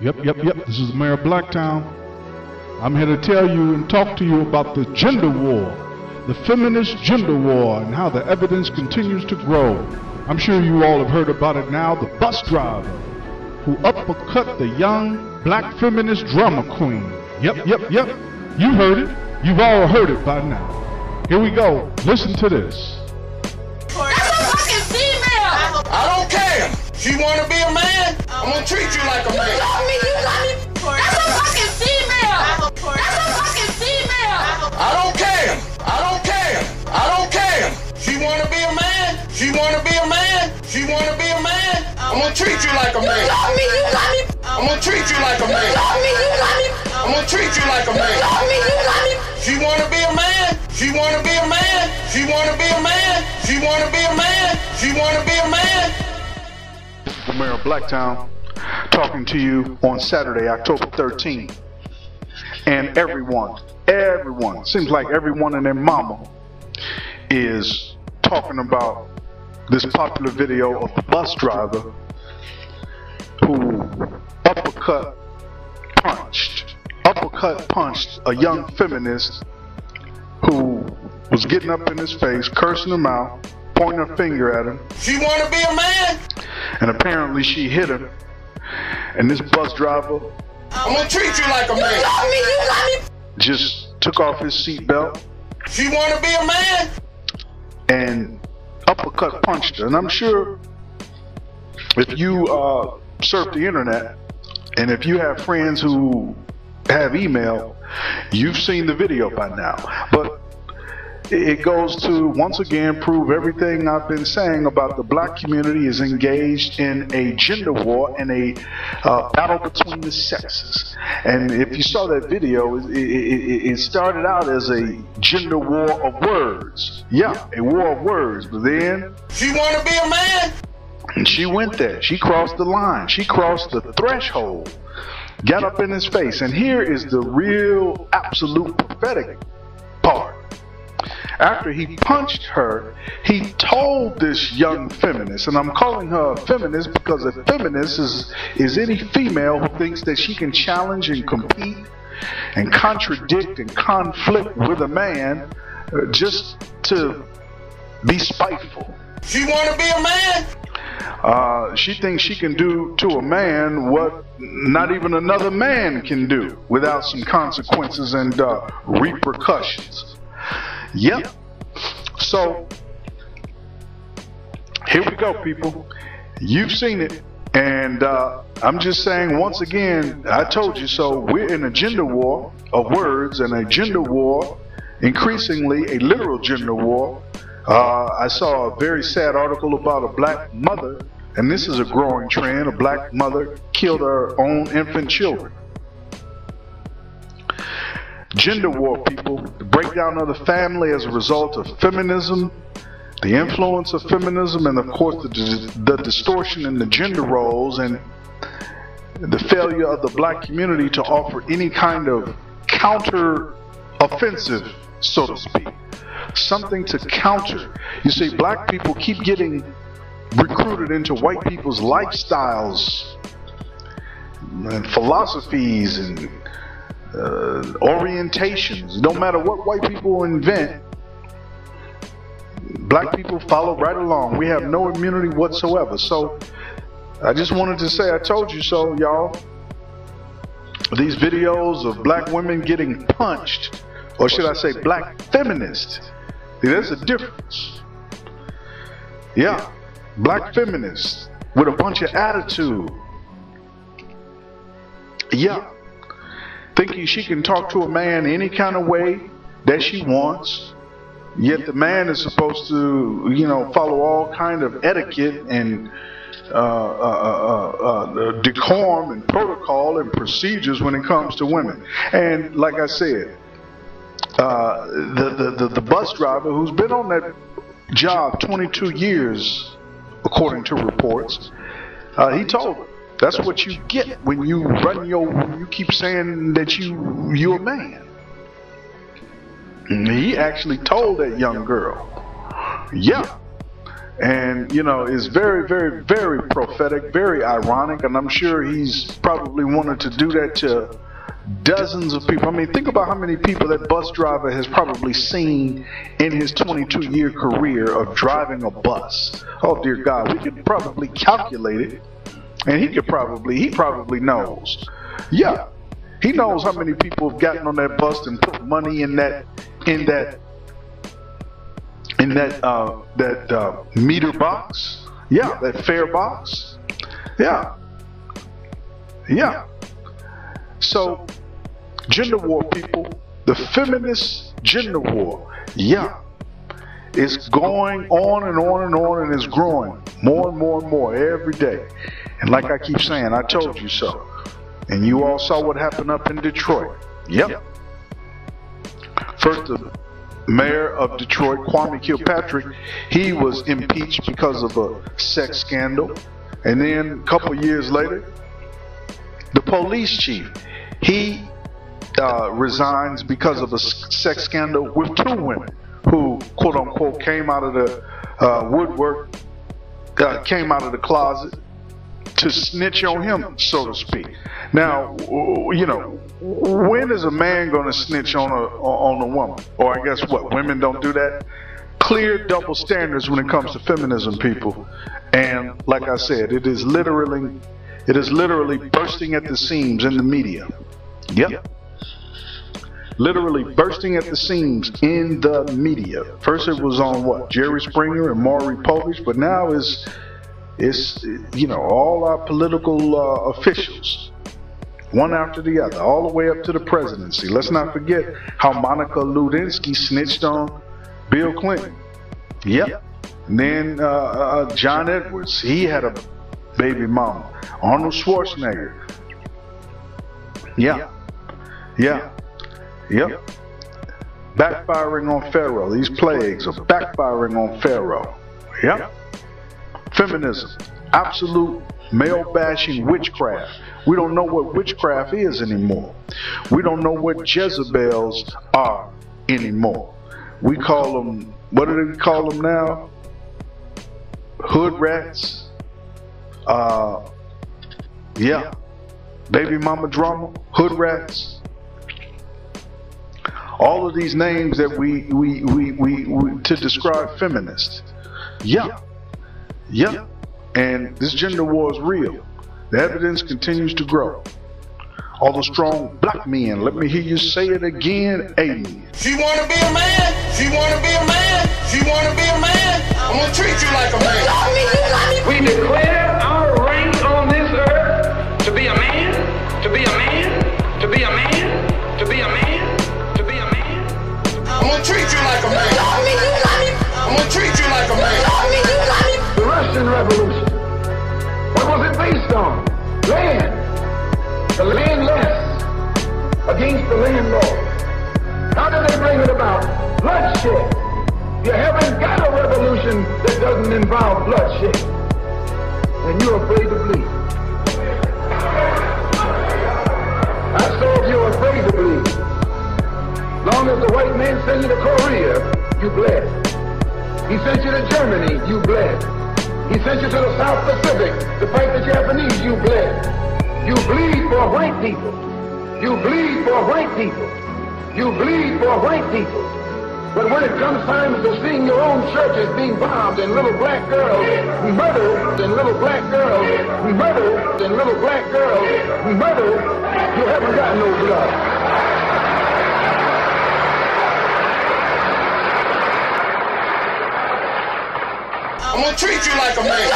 Yep. This is the Mayor of Blacktown. I'm here to tell you and talk to you about the gender war, the feminist gender war, and how the evidence continues to grow. I'm sure you all have heard about it now. The bus driver who uppercut the young black feminist drama queen. Yep. You heard it. You've all heard it by now. Here we go. Listen to this. That's a fucking female! I don't care. She wanna be a man? I'm gonna treat you like a man. You love me. That's a fucking female! That's a fucking female! I don't care. She wanna be a man? She wanna be a man? She wanna be a man? I'm gonna treat you like a man. You love me. I'm gonna treat you like a man. You love me. I'm gonna treat you like a man. You love me. She wanna be a man? She wanna be a man? She wanna be a man? She wanna be a man? She wanna be a man? This is the Mayor of Blacktown talking to you on Saturday, October 13th. And everyone, seems like everyone and their mama is talking about this popular video of the bus driver who uppercut punched a young feminist who was getting up in his face, cursing him out, pointing her finger at him. She wanna be a man? And apparently she hit him. And this bus driver, I'm gonna treat you like a man. You love me. just took off his seatbelt She wanna be a man? and uppercut punched her. And I'm sure if you surf the internet and if you have friends who have email, you've seen the video by now. But it goes to once again prove everything I've been saying about the black community is engaged in a gender war and a battle between the sexes. And if you saw that video, it started out as a gender war of words. Yeah, a war of words. But then She wanna be a man? and she went there. She crossed the line. She crossed the threshold. Got up in his face. And here is the real absolute prophetic part. After he punched her, he told this young feminist, and I'm calling her a feminist because a feminist is any female who thinks that she can challenge and compete and contradict and conflict with a man just to be spiteful. She wanna be a man? She thinks she can do to a man what not even another man can do without some consequences and repercussions. Yep. So here we go, people. You've seen it. And I'm just saying once again, I told you so. We're in a gender war of words and a gender war, increasingly a literal gender war. I saw a very sad article about a black mother, and this is a growing trend. A black mother killed her own infant children. Gender war, people. The breakdown of the family as a result of feminism, the influence of feminism, and of course the distortion in the gender roles, and the failure of the black community to offer any kind of counter offensive, so to speak. Something to counter. You see, black people keep getting recruited into white people's lifestyles and philosophies and orientations. No matter what white people invent, black people follow right along. We have no immunity whatsoever. So I just wanted to say I told you so, y'all. These videos of black women getting punched, or should I say black feminists, there's a difference. Yeah, black feminists with a bunch of attitude. Yeah, thinking she can talk to a man any kind of way that she wants, yet the man is supposed to, you know, follow all kind of etiquette and decorum and protocol and procedures when it comes to women. And like I said, the bus driver who's been on that job 22 years, according to reports, he told her, that's what you get when you you keep saying that you're a man. And he actually told that young girl. Yeah. And, you know, is very, very, very prophetic, very ironic, and I'm sure he's probably wanted to do that to dozens of people. I mean, think about how many people that bus driver has probably seen in his 22-year career of driving a bus. Oh, dear God, we could probably calculate it, and he probably knows. Yeah, he knows how many people have gotten on that bus and put money in that meter box. Yeah, that fare box. Yeah. So, gender war, people, the feminist gender war, it's going on and on and on, and it's growing more and more and more every day. And like I keep saying, I told you so. And you all saw what happened up in Detroit. Yep. First, the mayor of Detroit, Kwame Kilpatrick, he was impeached because of a sex scandal. And then a couple years later, the police chief, he resigns because of a sex scandal with two women who, quote unquote, came out of the woodwork, came out of the closet to snitch on him, so to speak. Now, you know, when is a man going to snitch on a woman? Or I guess what, women don't do that? Clear double standards when it comes to feminism, people. And like I said, it is literally bursting at the seams in the media. Yep. Literally bursting at the seams in the media. First it was on what? Jerry Springer and Maury Povich, but now it's you know, all our political officials, one after the other, all the way up to the presidency. Let's not forget how Monica Lewinsky snitched on Bill Clinton. Yep. And then John Edwards, he had a baby mama. Arnold Schwarzenegger. Yeah. Backfiring on Pharaoh. These plagues are backfiring on Pharaoh. Yep. Feminism. Absolute male-bashing witchcraft. We don't know what witchcraft is anymore. We don't know what Jezebels are anymore. We call them, what do they call them now? Hood rats. Baby mama drama, hood rats. All of these names that we to describe feminists. Yeah. And this gender war is real. The evidence continues to grow. All the strong black men, let me hear you say it again, amen. She wanna be a man, she wanna be a man, she wanna be a man. I'm gonna treat you like a man. We declare our right on this earth to be a man, to be a man, to be a man, to be a man, to be a man. I'm gonna treat you like a man. I'm gonna treat you like a man. The Russian Revolution, what was it based on? Land. The landless against the landlord. How do they bring it about? Bloodshed. You haven't got a revolution that doesn't involve bloodshed. And you're afraid to bleed. I saw if you're afraid to bleed. Long as the white man sent you to Korea, you bled. He sent you to Germany, you bled. He sent you to the South Pacific to fight the Japanese, you bled. You bleed for white people. You bleed for white people. You bleed for white people. But when it comes time to seeing your own churches being bombed and little black girls murdered and little black girls murdered and little black girls murdered, you haven't got no blood. I'm gonna treat you like a man.